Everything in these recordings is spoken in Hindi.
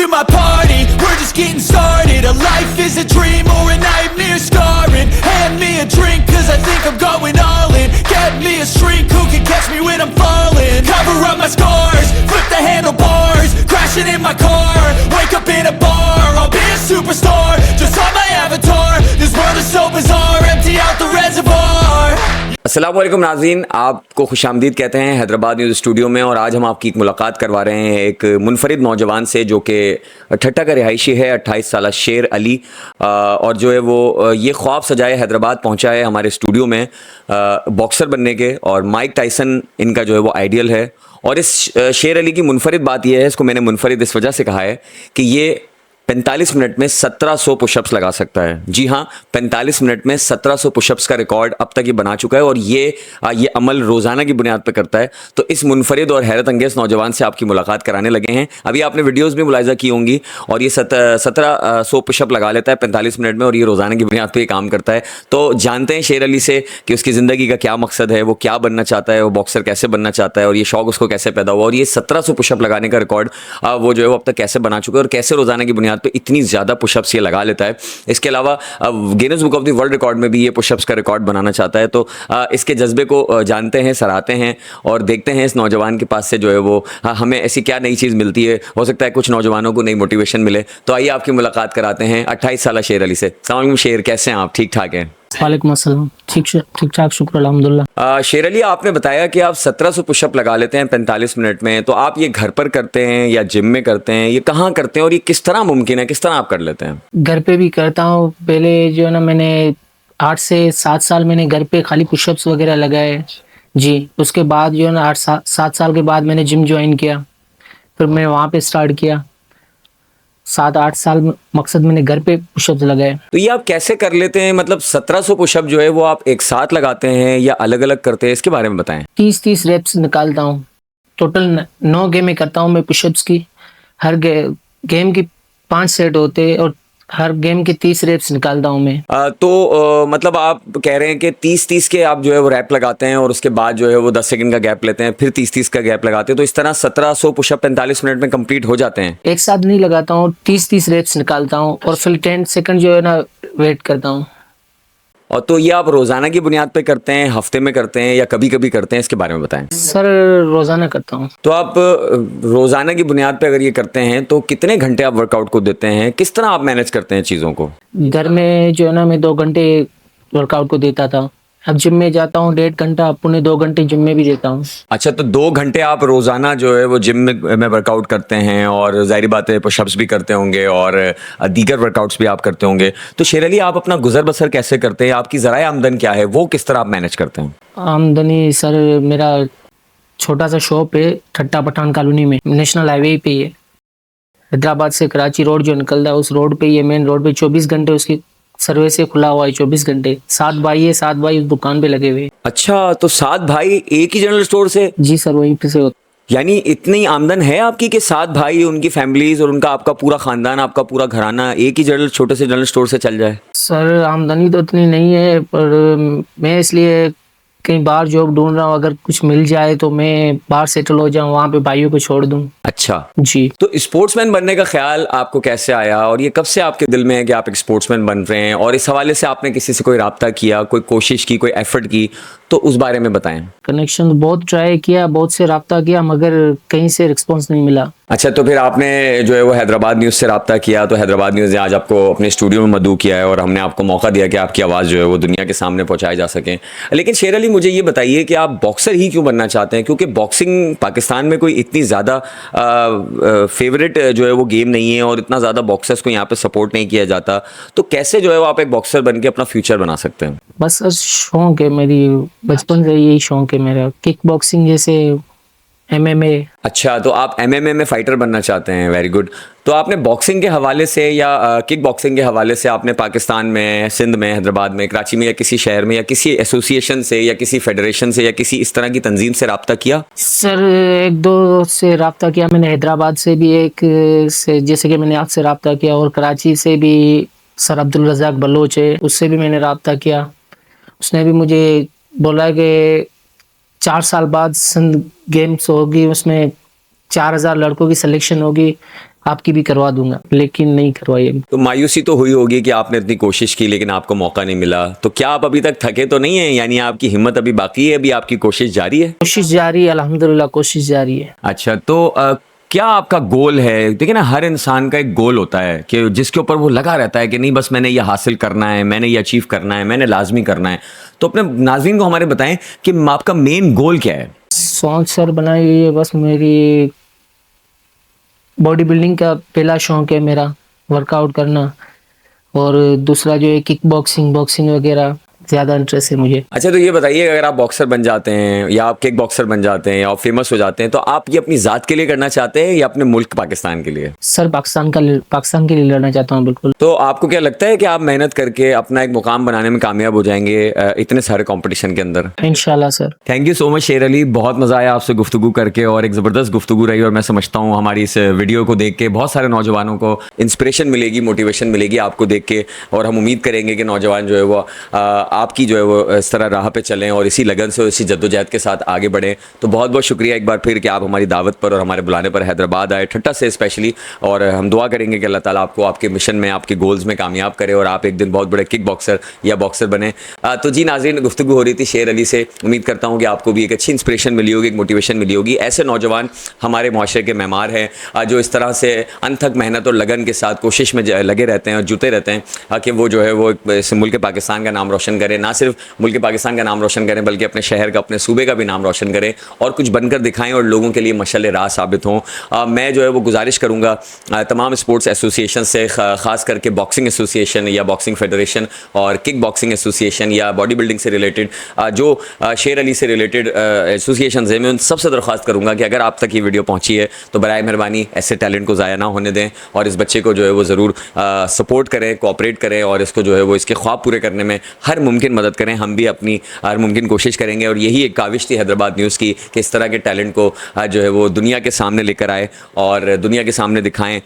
to my party, we're just getting started. A life is a dream or a nightmare scarring. Hand me a drink cause I think I'm going all in. Get me a shrink who can catch me when I'm falling. Cover up my scars, flip the handlebars. Crashing in my car, wake up in a bar. I'll be a superstar, just on my avatar. This world is so bizarre, empty out the reservoir. अस्सलाम वालेकुम नाज़रीन, आपको खुशामदीद कहते हैं हैदराबाद न्यूज़ स्टूडियो में। और आज हम आपकी एक मुलाकात करवा रहे हैं एक मुनफरिद नौजवान से जो कि ठट्टा का रिहायशी है, 28 साल शेर अली। और जो है वो ये ख्वाब सजाए हैदराबाद पहुंचा है हमारे स्टूडियो में बॉक्सर बनने के। और माइक टाइसन इनका जो है वो आइडियल है। और इस शेर अली की मुनफरिद बात यह है, इसको मैंने मुनफरिद इस वजह से कहा है कि ये 45 मिनट में 1700 पुशअप्स लगा सकता है। जी हाँ, 45 मिनट में 1700 पुशअप्स का रिकॉर्ड अब तक ये बना चुका है। और ये अमल रोज़ाना की बुनियाद पर करता है। तो इस मुनफरिद और हैरत अंगेज़ नौजवान से आपकी मुलाकात कराने लगे हैं। अभी आपने वीडियोज़ भी मुलाहिज़ा की होंगी। और ये 1700 पुशअप लगा लेता है 45 मिनट में, और ये रोज़ाना की बुनियाद पर काम करता है। तो जानते हैं शेर अली से कि उसकी ज़िंदगी का क्या मकसद है, वो क्या बनना चाहता है, वो बॉक्सर कैसे बनना चाहता है, और ये शौक़ उसको कैसे पैदा हुआ, और ये 1700 पुशअप लगाने का रिकॉर्ड वो जो है वो अब तक कैसे बना चुका है, और कैसे रोज़ाना की बुनियाद पर इतनी ज़्यादा पुशअप्स ये लगा लेता है। इसके अलावा Guinness book of the world record में भी ये पुशअप्स का रिकॉर्ड बनाना चाहता है। तो इसके जज्बे को जानते हैं, सराहते हैं, और देखते हैं इस नौजवान के पास से जो है वो हमें ऐसी क्या नई चीज़ मिलती है। हो सकता है कुछ नौजवानों को नई मोटिवेशन मिले। तो आइए आपकी मुलाकात कराते हैं 28 साल शेर अली से। अस्सलाम वालेकुम शेर, कैसे हैं आप? ठीक ठाक हैं? वालेकुम अस्सलाम, ठीक ठाक, शुक्र अल्हम्दुलिल्लाह। शेर अली, आपने बताया कि आप 1700 पुशअप लगा लेते हैं 45 मिनट में। तो आप ये घर पर करते हैं या जिम में करते हैं, ये कहाँ करते हैं, और ये किस तरह मुमकिन है, किस तरह आप कर लेते हैं? घर पे भी करता हूँ। पहले जो है ना, मैंने 8 से 7 साल मैंने घर पे खाली पुशअप्स वगैरह लगाए जी। उसके बाद जो है ना 7 साल के बाद मैंने जिम ज्वाइन किया, फिर मैं वहाँ पे स्टार्ट किया। 7-8 साल मकसद मैंने घर पे पुशअप्स लगाए। तो ये आप कैसे कर लेते हैं? मतलब 1700 पुशअप जो है वो आप एक साथ लगाते हैं या अलग अलग करते हैं, इसके बारे में बताएं। 30 रेप्स निकालता हूँ। टोटल 9 गेमें करता हूँ मैं पुशअप्स की। हर गेम की 5 सेट होते हैं और हर गेम के 30 रेप्स निकालता हूँ मैं। मतलब आप कह रहे हैं कि 30-30 के आप जो है वो रैप लगाते हैं, और उसके बाद जो है वो 10 सेकंड का गैप लेते हैं, फिर 30-30 का गैप लगाते हैं। तो इस तरह 1700 पुशअप 45 मिनट में कंप्लीट हो जाते हैं? एक साथ नहीं लगाता हूँ, 30-30 रेप्स निकालता हूँ और फिर 10 सेकंड जो है ना वेट करता हूँ। और तो ये आप रोज़ाना की बुनियाद पे करते हैं, हफ्ते में करते हैं, या कभी कभी करते हैं, इसके बारे में बताएं। सर रोज़ाना करता हूँ। तो आप रोज़ाना की बुनियाद पे अगर ये करते हैं तो कितने घंटे आप वर्कआउट को देते हैं? किस तरह आप मैनेज करते हैं चीज़ों को? घर में जो है ना मैं 2 घंटे वर्कआउट को देता था। अब जिम में जाता हूँ 1.5 घंटा, पुणे 2 घंटे जिम में भी देता हूँ। अच्छा, तो 2 घंटे आप रोज़ाना जो है वो जिम में वर्कआउट करते हैं, और जाहिर बात है पुशअप्स भी करते होंगे और दीगर वर्कआउट्स भी आप करते होंगे। तो शेर अली, आप अपना गुजर बसर कैसे करते हैं? आपकी ज़राए आमदन क्या है, वो किस तरह आप मैनेज करते हैं? आमदनी सर, मेरा छोटा सा शॉप है ठट्टा पठान कॉलोनी में, नेशनल हाईवे पे ही है। हैदराबाद से कराची रोड जो निकलता है उस रोड पे, ये मेन रोड पे 24 घंटे उसकी सर्विस से खुला हुआ है। 24 घंटे। 7 भाई है, 7 भाई उस दुकान पे लगे हुए। अच्छा, तो 7 भाई एक ही जनरल स्टोर से? जी सर, वहीं पे से होता। यानी इतनी आमदन है आपकी कि 7 भाई, उनकी फैमिलीज और उनका आपका पूरा खानदान, आपका पूरा घराना एक ही छोटे से जनरल स्टोर से चल जाए? सर आमदनी तो इतनी नहीं है, पर मैं इसलिए कहीं बाहर जॉब ढूंढ रहा हूँ। अगर कुछ मिल जाए तो मैं बाहर सेटल हो जाऊँ, वहाँ पे भाइयों को छोड़ दूँ। अच्छा जी। तो स्पोर्ट्समैन बनने का ख्याल आपको कैसे आया, और ये कब से आपके दिल में है कि आप एक स्पोर्ट्समैन बन रहे हैं? और इस हवाले से आपने किसी से कोई राब्ता किया, कोई कोशिश की, कोई एफर्ट की, तो उस बारे में बताएं। कनेक्शन बहुत ट्राई किया, बहुत से राब्ता किया, मगर कहीं से रिस्पॉन्स नहीं मिला। अच्छा, तो फिर आपने जो है वो हैदराबाद न्यूज़ से राब्ता किया, तो हैदराबाद न्यूज़ ने आज आपको अपने स्टूडियो में मदऊ किया है, और हमने आपको मौका दिया कि आपकी आवाज़ जो है वो दुनिया के सामने पहुंचाई जा सके। लेकिन शेर अली, मुझे ये बताइए कि आप बॉक्सर ही क्यों बनना चाहते हैं? क्योंकि बॉक्सिंग पाकिस्तान में कोई इतनी ज़्यादा फेवरेट जो है वो गेम नहीं है, और इतना ज़्यादा बॉक्सर्स को यहाँ पे सपोर्ट नहीं किया जाता। तो कैसे जो है वो आप एक बॉक्सर बन के अपना फ्यूचर बना सकते हैं? बस शौक है, मेरी बचपन से यही शौक है मेरा, किक बॉक्सिंग जैसे MMA। अच्छा, तो आप MMA में फाइटर बनना चाहते हैं, वेरी गुड। तो आपने बॉक्सिंग के हवाले से या किक बॉक्सिंग के हवाले से आपने पाकिस्तान में, सिंध में, हैदराबाद में, कराची में, या किसी शहर में, या किसी एसोसिएशन से, या किसी फेडरेशन से, या किसी इस तरह की तंजीम से राब्ता किया? सर 1-2 से राब्ता किया मैंने। हैदराबाद से भी एक से, जैसे कि मैंने आपसे राब्ता किया, और कराची से भी सर अब्दुल रज़ाक बलोच है, उससे भी मैंने राब्ता किया। उसने भी मुझे बोला कि 4 साल बाद सिंध गेम्स होगी, उसमें 4000 लड़कों की सिलेक्शन होगी, आपकी भी करवा दूंगा, लेकिन नहीं करवाई अभी। तो मायूसी तो हुई होगी कि आपने इतनी कोशिश की लेकिन आपको मौका नहीं मिला, तो क्या आप अभी तक थके तो नहीं है, यानी आपकी हिम्मत अभी बाकी है, अभी आपकी कोशिश जारी है? कोशिश जारी है, अल्हम्दुलिल्लाह कोशिश जारी है। अच्छा, तो क्या आपका गोल है? देखिए ना, हर इंसान का एक गोल होता है कि जिसके ऊपर वो लगा रहता है कि नहीं बस मैंने ये हासिल करना है, मैंने ये अचीव करना है, मैंने लाजमी करना है। तो अपने नाज़रीन को हमारे बताएं कि आपका मेन गोल क्या है? सॉन्ग सर बनाई हुई है, बस मेरी बॉडी बिल्डिंग का पहला शौक है मेरा, वर्कआउट करना, और दूसरा जो है किक बॉक्सिंग, बॉक्सिंग वगैरह ज़्यादा इंटरेस्ट है मुझे। अच्छा, तो ये बताइए, अगर आप बॉक्सर बन जाते हैं या आप किक बॉक्सर बन जाते हैं या आप फेमस हो जाते हैं, तो आप ये अपनी ज़ात के लिए करना चाहते हैं या अपने मुल्क पाकिस्तान के लिए? सर पाकिस्तान के लिए लड़ना चाहता हूँ बिल्कुल। तो आपको क्या लगता है कि आप मेहनत करके अपना एक मुकाम बनाने में कामयाब हो जाएंगे इतने सारे कंपटीशन के अंदर? इंशाल्लाह sir. Thank you so much शेर अली, बहुत मज़ा आया आपसे गुफ्तगू करके और एक ज़बरदस्त गुफ्तगू रही, और मैं समझता हूँ हमारी इस वीडियो को देख के बहुत सारे नौजवानों को इंस्पिरेशन मिलेगी, मोटिवेशन मिलेगी आपको देख के, और हम उम्मीद करेंगे कि नौजवान जो है वो आपकी जो है वो इस तरह राह पे चलें और इसी लगन से और इसी जद्दोजहद के साथ आगे बढ़ें। तो बहुत बहुत शुक्रिया एक बार फिर कि आप हमारी दावत पर और हमारे बुलाने पर हैदराबाद आए, ठट्टा से स्पेशली, और हम दुआ करेंगे कि अल्लाह ताला आपको आपके मिशन में, आपके गोल्स में कामयाब करे और आप एक दिन बहुत बड़े किक बॉक्सर या बॉक्सर बने। तो जी नाज़रीन, गुफ्तगू हो रही थी शेर अली से, उम्मीद करता हूँ कि आपको भी एक अच्छी इंस्पिरेशन मिली होगी, एक मोटिवेशन मिली होगी। ऐसे नौजवान हमारे माशरे के मेहमान हैं जो इस तरह से अनथक मेहनत और लगन के साथ कोशिश में लगे रहते हैं और जुटे रहते हैं कि वो जो है वो इस मुल्क पाकिस्तान का नाम रोशन करें, ना सिर्फ मुल्क पाकिस्तान का नाम रोशन करें बल्कि अपने शहर का, अपने सूबे का भी नाम रोशन करें और कुछ बनकर दिखाएं और लोगों के लिए मशाल राह साबित हों। मैं जो है वो गुजारिश करूँगा तमाम स्पोर्ट्स एसोसिएशन से, ख़ास करके बॉक्सिंग एसोसिएशन या बॉक्सिंग फेडरेशन और किक बॉक्सिंग एसोसिएशन या बॉडी बिल्डिंग से रिलेटेड जो शेर अली से रिलेटेड एसोसिएशन है, मैं उन सबसे दरख्वास्त करूँगा कि अगर आप तक ये वीडियो पहुँची है तो बराए मेहरबानी ऐसे टैलेंट को ज़ाया ना होने दें और इस बच्चे को जो है वो ज़रूर सपोर्ट करें, कोऑपरेट करें और इसको जो है वो इसके ख्वाब पूरे करने में हर मुमकिन मदद करें। हम भी अपनी हर मुमकिन कोशिश करेंगे और यही एक काविश थी हैदराबाद न्यूज़ की कि इस तरह के टैलेंट को जो है वो दुनिया के सामने लेकर आए और दुनिया के सामने दिखाएं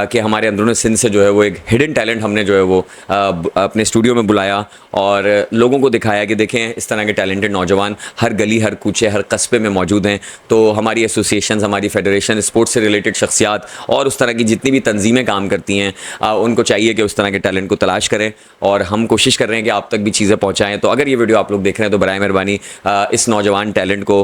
कि हमारे अंदरूनी सिंध से जो है वो एक हिडन टैलेंट हमने जो है वो अपने स्टूडियो में बुलाया और लोगों को दिखाया कि देखें इस तरह के टैलेंटेड नौजवान हर गली, हर कूचे, हर कस्बे में मौजूद हैं। तो हमारी एसोसिएशंस, हमारी फेडरेशन, स्पोर्ट्स से रिलेटेड शख्सियात और उस तरह की जितनी भी तंजीमें काम करती हैं उनको चाहिए कि उस तरह के टैलेंट को तलाश करें और हम कोशिश कर रहे हैं कि आप तक भी चीज़ें पहुँचाएँ। तो अगर ये वीडियो आप लोग देख रहे हैं तो बराए मेहरबानी इस नौजवान टैलेंट को,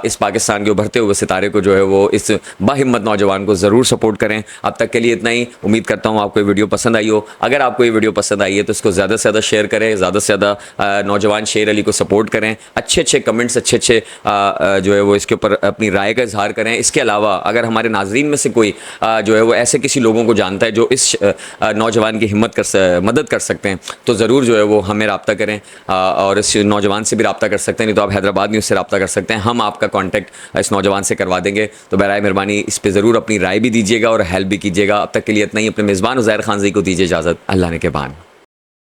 इस पाकिस्तान के उभरते हुए सितारे को जो है वो, इस बाहिम्मत नौजवान को ज़रूर सपोर्ट करें। अब तक के लिए इतना ही। उम्मीद करता हूँ आपको ये वीडियो पसंद आई हो। अगर आपको ये वीडियो पसंद आई है तो इसको ज़्यादा से ज़्यादा शेयर करें, ज़्यादा से ज़्यादा नौजवान शेर अली को सपोर्ट करें, अच्छे कमेंट्स, अच्छे जो है वो इसके ऊपर अपनी राय का इजहार करें। इसके अलावा अगर हमारे नाजरीन में से कोई जो है वो ऐसे किसी लोगों को जानता है जो इस नौजवान की मदद कर सकते हैं तो ज़रूर जो है वो हमें रब्ता करें और इस नौजवान से भी रब्ता कर सकते हैं, नहीं तो आप हैदराबाद न्यूज़ से रब्ता कर सकते हैं। हम आपका कॉन्टैक्ट इस नौजवान से करवा देंगे। तो बराए मेहरबानी इस पर ज़रूर अपनी राय भी दीजिएगा और हेल्प भी कीजिएगा। अब तक के लिए इतना ही। अपने मेज़बान उज़ैर खान जी को दीजिए इजाज़त। अल्लाह ने के बान।